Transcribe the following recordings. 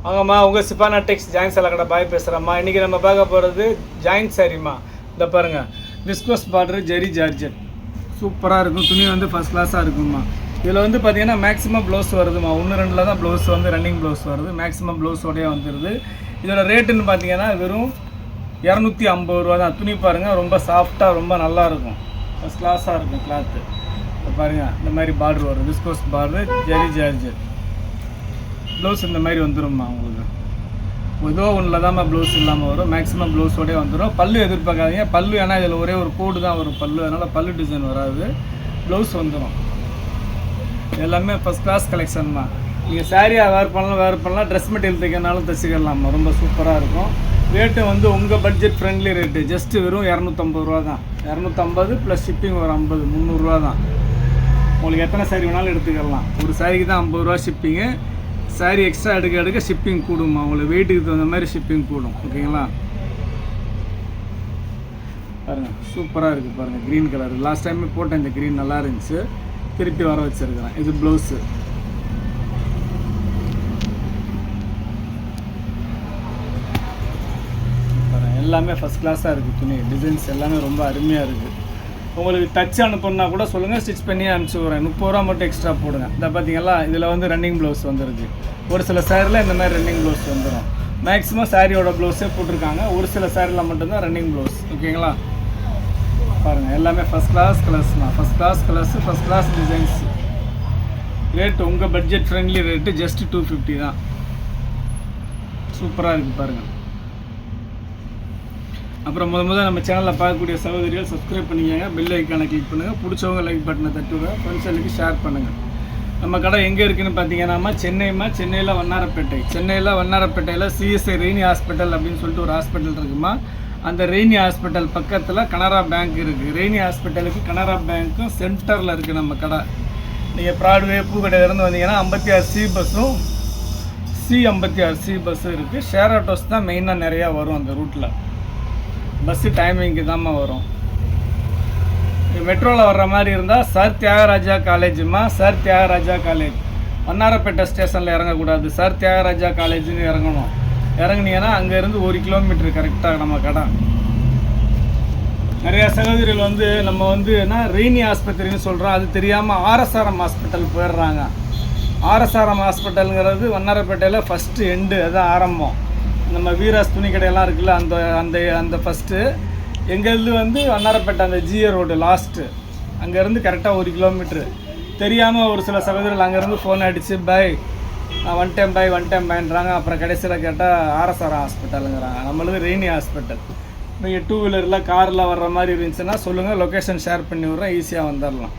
வாங்கம்மா, உங்கள் சிப்பானா டெக்ஸ் ஜாயின்ட் சேலை கடை பாய் பேசுகிறேம்மா. இன்றைக்கி நம்ம பார்க்க போகிறது ஜாயின்ட் சாரிம்மா. இந்த பாருங்கள், விஸ்கோஸ் பார்டர் ஜெரி ஜார்ஜெட் சூப்பராக இருக்கும். துணி வந்து ஃபஸ்ட் கிளாஸாக இருக்கும்மா. இதில் வந்து பார்த்திங்கன்னா மேக்ஸிமம் ப்ளவுஸ் வருதுமா. 1-2 தான் ப்ளவுஸ் வந்து ரன்னிங் ப்ளவுஸ் வருது. மேக்ஸிமம் ப்ளவுஸோடையே வந்துடுது. இதோட ரேட்டுன்னு பார்த்தீங்கன்னா வெறும் 250 ரூபா தான். துணி பாருங்கள், ரொம்ப சாஃப்டாக ரொம்ப நல்லாயிருக்கும். ஃபஸ்ட் கிளாஸாக இருக்கும் கிளாத்து. இப்போ பாருங்கள், இந்த மாதிரி பார்டர் வரும். விஸ்கோஸ் பார்டர் ஜெரி ஜார்ஜெட். ப்ளவுஸ் இந்த மாதிரி வந்துடும்மா. உங்களுக்கு ஏதோ ஒன்றில் தான் ப்ளவுஸ் இல்லாமல் வரும். மேக்ஸிமம் ப்ளவுஸோடய வந்துடும். பல்லு எதிர்பார்க்காதீங்க. பல்லு ஏன்னா இதில் ஒரே ஒரு கோடு தான் வரும் பல்லு. அதனால் பல்லு டிசைன் வராது. ப்ளவுஸ் வந்துடும். எல்லாமே ஃபஸ்ட் கிளாஸ் கலெக்ஷன் தான். நீங்கள் சாரியாக வேர் பண்ணலாம். ட்ரெஸ் மெட்டீரியல் தைக்கிறனாலும் தைச்சிக்கலாம்மா. ரொம்ப சூப்பராக இருக்கும். ரேட்டு வந்து உங்கள் பட்ஜெட் ஃப்ரெண்ட்லி ரேட்டு. ஜஸ்ட்டு வெறும் 250 ரூபா தான். 250 ப்ளஸ் ஷிப்பிங் ஒரு 50, 300 ரூபா தான். உங்களுக்கு எத்தனை சாரி வேணாலும் எடுத்துக்கலாம். ஒரு சாரிக்கு தான் 50 ரூபா ஷிப்பிங்கு. சாரி எக்ஸ்ட்ரா எடுக்க ஷிப்பிங் கூடுமா. உங்களுக்கு வெயிட்டுக்கு தகுந்த மாதிரி ஷிப்பிங் கூடும். ஓகேங்களா? பாருங்கள், சூப்பராக இருக்குது பாருங்கள். க்ரீன் கலர் லாஸ்ட் டைமே போட்டேன். இந்த க்ரீன் நல்லா இருந்துச்சு. திருப்பி வர வச்சுருக்கிறேன். இது ப்ளவுஸு. பாருங்கள், எல்லாமே ஃபஸ்ட் கிளாஸாக இருக்குது. துணி டிசைன்ஸ் எல்லாமே ரொம்ப அருமையாக இருக்குது. உங்களுக்கு டச் அனுப்புனா கூட சொல்லுங்கள், ஸ்டிச் பண்ணி அனுப்பிச்சி விட்றேன். 30 ரூபா மட்டும் எக்ஸ்ட்ரா போடுங்க. இந்த பார்த்தீங்களா, இதில் வந்து ரன்னிங் ப்ளவுஸ் வந்துருக்கு. ஒரு சில சாரியில் இந்த மாதிரி ரன்னிங் ப்ளவுஸ் வந்துடும். மேக்ஸிமம் சாரியோட ப்ளவுஸே போட்டிருக்காங்க. ஒரு சில சாரியில் மட்டும்தான் ரன்னிங் ப்ளவுஸ். ஓகேங்களா? பாருங்கள், எல்லாமே ஃபஸ்ட் கிளாஸ் கலர்ஸ்லாம். First class colours, first class designs. Rate உங்கள் பட்ஜெட் ஃப்ரெண்ட்லி ரேட்டு. ஜஸ்ட்டு 250 தான். சூப்பராக இருக்குது பாருங்கள். அப்புறம் முதல்ல நம்ம சேனலில் பார்க்கக்கூடிய சகோதரிகள் சப்ஸ்கிரைப் பண்ணிக்கோங்க. பெல் ஐக்கானை கிளிக் பண்ணுங்கள். பிடிச்சவங்க லைக் பட்டனை தட்டுங்க. ஃப்ரெண்ட்ஸுக்கு ஷேர் பண்ணுங்கள். நம்ம கடை எங்கே இருக்குதுன்னு பார்த்தீங்கன்னா சென்னையில் வண்ணாரப்பேட்டையில் சிஎஸ்ஐ ரெய்னி ஹாஸ்பிட்டல் அப்படின்னு சொல்லிட்டு ஒரு ஹாஸ்பிட்டல் இருக்குமா. அந்த ரெய்னி ஹாஸ்பிட்டல் பக்கத்தில் கனரா பேங்க் இருக்குது. ரெய்னி ஹாஸ்பிட்டலுக்கு கனரா பேங்க்கும் சென்டரில் இருக்குது நம்ம கடை. நீங்கள் ப்ராட்வே பூக்கடையிலேருந்து வந்தீங்கன்னா 56C பஸ்ஸும் C56C பஸ்ஸும் இருக்குது. ஷேர் ஆட்டோஸ் தான் மெயினாக நிறையா வரும் அந்த ரூட்டில். பஸ்ஸு டைமிங்க்கு தான்மா வரும். மெட்ரோவில் வர்ற மாதிரி இருந்தால் சர் தியாகராஜா காலேஜுமா. சர் தியாகராஜா காலேஜ் வண்ணாரப்பேட்டை ஸ்டேஷனில் இறங்கக்கூடாது. சர் தியாகராஜா காலேஜுன்னு இறங்கணும். இறங்குனீங்கன்னா அங்கேருந்து 1 கிலோமீட்டர் கரெக்டாக நம்ம கடை. நிறையா சகோதரிகள் வந்து நம்ம வந்து என்ன ரெய்னி ஆஸ்பத்திரின்னு சொல்கிறோம். அது தெரியாமல் ஆர்எஸ்ஆர்எம் ஹாஸ்பிட்டல் போயிடுறாங்க. ஆர்எஸ்ஆர்எம் ஹாஸ்பிட்டலுங்கிறது வண்ணாரப்பேட்டையில் ஃபஸ்ட்டு எண்டு, அதுதான் ஆரம்பம். நம்ம வீராஸ் துணி கடையெல்லாம் இருக்குல்ல, அந்த ஃபஸ்ட்டு. எங்கேருந்து வந்து வண்ணாரப்பேட்டை அந்த ஜிஏ ரோடு லாஸ்ட்டு. அங்கேருந்து கரெக்டாக 1 கிலோமீட்ரு. தெரியாமல் ஒரு சில சகோதரிகள் அங்கேருந்து ஃபோன் அடித்து பாய் ஒன் டைம் பாய்ன்றாங்க. அப்புறம் கடைசியில் கேட்டால் ஆர்எஸ்ஆர் ஹாஸ்பிட்டலுங்கிறாங்க. நம்மளது ரெய்னி ஹாஸ்பிட்டல். நீங்கள் 2 வீலரில் காரில் வர்ற மாதிரி இருந்துச்சுன்னா சொல்லுங்கள், லொக்கேஷன் ஷேர் பண்ணி விட்றேன். ஈஸியாக வந்துடலாம்.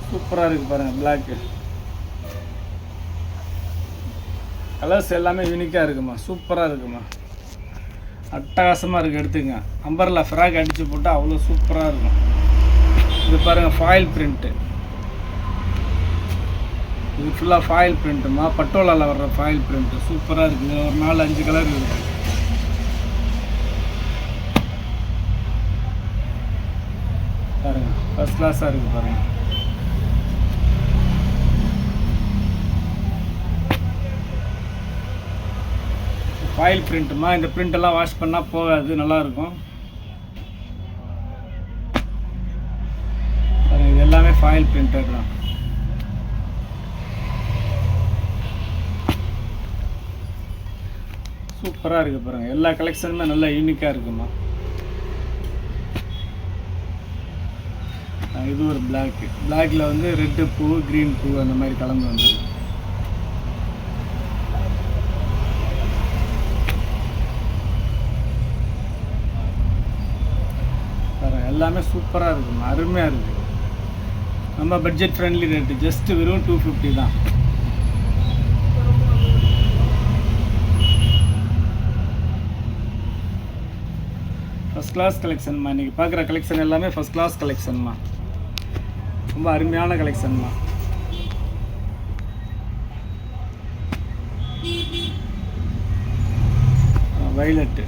சூப்பராக இருக்குது பாருங்கள். பிளாக்கு கலர்ஸ் எல்லாமே யூனிக்காக இருக்குமா. சூப்பராக இருக்குமா. அட்டகாசமாக இருக்குது. எடுத்துங்க. அம்பர்லா ஃப்ராக் அடித்து போட்டால் அவ்வளோ சூப்பராக இருக்கும். இது பாருங்கள், ஃபாயில் பிரிண்ட்டு. இது ஃபுல்லாக ஃபாயில் பிரிண்ட்டுமா. பட்டோலாவில் வர்ற ஃபாயில் பிரிண்ட்டு சூப்பராக இருக்குது. ஒரு 4-5 கலர் இருக்குது. பாருங்கள், ஃபஸ்ட் கிளாஸாக இருக்குது பாருங்கள். ஃபாயில் பிரிண்ட்டுமா. இந்த பிரிண்டெல்லாம் வாஷ் பண்ணால் போகாது, நல்லாயிருக்கும். இது எல்லாமே ஃபாயில் பிரிண்டட் தான். சூப்பராக இருக்குது பாருங்கள். எல்லா கலெக்ஷனுமே நல்லா யூனிக்காக இருக்குமா. இது ஒரு பிளாக்கில் வந்து ரெட்டு பூ, க்ரீன் பூ அந்த மாதிரி கலந்து வந்துருக்கு. எல்லாமே சூப்பராக இருக்குமா. அருமையாக இருக்குது. நம்ம பட்ஜெட் ஃப்ரெண்ட்லி ரேட்டு. ஜஸ்ட்டு வெறும் 250 தான். ஃபஸ்ட் கிளாஸ் கலெக்ஷன்மா. இன்றைக்கி பார்க்குற கலெக்ஷன் எல்லாமே ஃபஸ்ட் கிளாஸ் கலெக்ஷன்மா. ரொம்ப அருமையான கலெக்ஷன்மா. வைலட்டு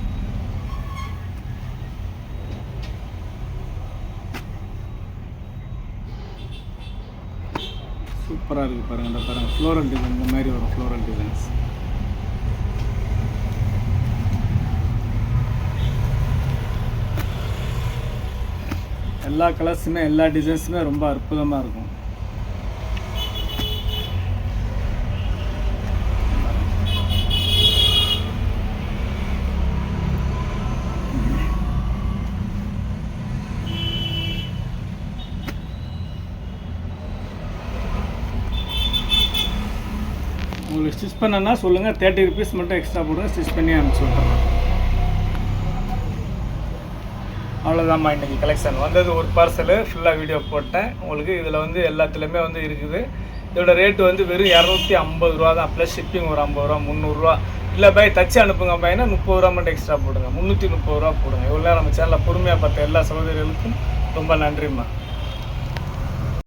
சூப்பராக இருக்குது பாருங்கள். இந்த பாருங்கள், ஃப்ளோரல் டிசைன் இந்த மாதிரி வரும். ஃப்ளோரல் டிசைன்ஸ் எல்லா கலர்ஸுமே எல்லா டிசைன்ஸுமே ரொம்ப அற்புதமாக இருக்கும். உங்களுக்கு ஸ்டிச் பண்ணனா சொல்லுங்கள், 30 ருபீஸ் மட்டும் எக்ஸ்ட்ரா போடுங்க, ஸ்டிச் பண்ணி அனுப்பிச்சி விட்றேன். அவ்வளோதாம்மா இன்றைக்கி கலெக்ஷன் வந்தது. ஒரு பார்சலு ஃபுல்லாக வீடியோ போட்டேன் உங்களுக்கு. இதில் வந்து எல்லாத்துலேயுமே வந்து இருக்குது. இதோட ரேட்டு வந்து வெறும் 250 ரூபா தான், ப்ளஸ் ஷிப்பிங் ஒரு 50 ரூபா, 300 ரூபா. இல்லை பாய் தச்சு அனுப்புங்க பையனா 30 ரூபா மட்டும் எக்ஸ்ட்ரா போடுங்க, 330 ரூபா போடுங்க. இவ்வளோ நம்ம சேனலில் பொறுமையாக பார்த்த எல்லா சகோதரிகளுக்கும் ரொம்ப நன்றிம்மா.